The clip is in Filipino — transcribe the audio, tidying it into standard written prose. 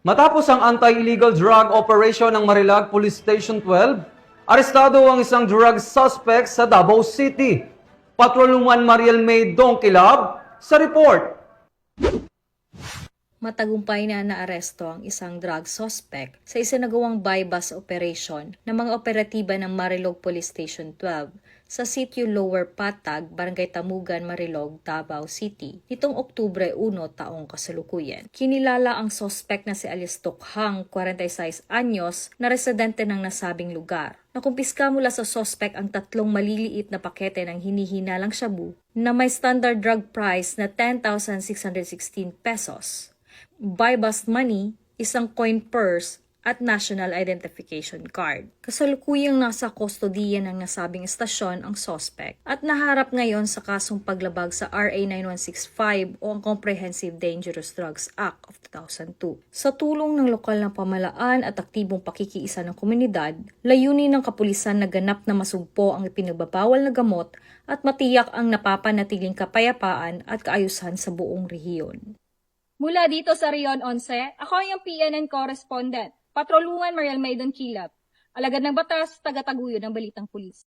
Matapos ang anti-illegal drug operation ng Marilag Police Station 12, arestado ang isang drug suspect sa Davao City. Patrolman Mariel May Dongkilab sa report. Matagumpay na naaresto ang isang drug suspect sa isinagawang buy-bus operation ng mga operatiba ng Marilog Police Station 12 sa sitio Lower Patag, Barangay Tamugan, Marilog, Davao City nitong Oktubre 1 taong kasalukuyan. Kinilala ang suspect na si Alice Tokhang, 46 anyos, na residente ng nasabing lugar. Nakumpiska mula sa suspect ang 3 maliliit na pakete ng hinihinalang shabu na may standard drug price na 10,616 pesos. Buy-bus money, isang coin purse, at national identification card. Kasalukuyang nasa kustodiya ng nasabing estasyon ang suspect at naharap ngayon sa kasong paglabag sa RA 9165 o ang Comprehensive Dangerous Drugs Act of 2002. Sa tulong ng lokal na pamahalaan at aktibong pakikiisa ng komunidad, layunin ng kapulisan na ganap na masugpo ang ipinagbabawal na gamot at matiyak ang napapanatiling kapayapaan at kaayusan sa buong rehiyon. Mula dito sa Rion 11, ako ang PNN correspondent, Patrolman Mariel May Dongkilab, alagad ng batas, taga-taguyod ng Balitang Pulis.